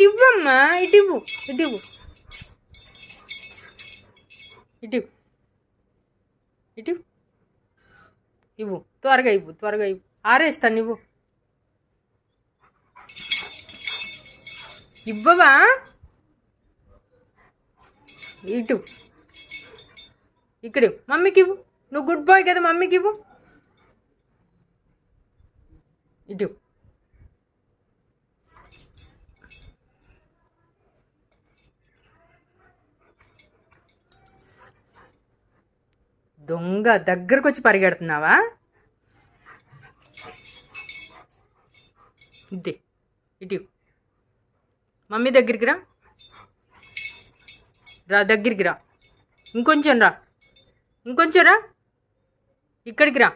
ఇటు ఇవ్వమ్మా, ఇటు ఇవ్వు, ఇటు ఇవ్వు, ఇటు ఇటు ఇవ్వు, త్వరగా ఇవ్వు, త్వరగా ఇవ్వు, ఆరేస్తాను. ఇవ్వు, ఇవ్వవా, ఇటు ఇక్కడ మమ్మీకి ఇవ్వు. నువ్వు గుడ్ బాయ్ కదా, మమ్మీకి ఇవ్వు. ఇటు దొంగ దగ్గరకు వచ్చి పరిగెడుతున్నావా? ఇదే ఇటు మమ్మీ దగ్గరికి రా, రా దగ్గరికి రా, ఇంకొంచెం రా, ఇంకొంచెం రా, ఇక్కడికి రా.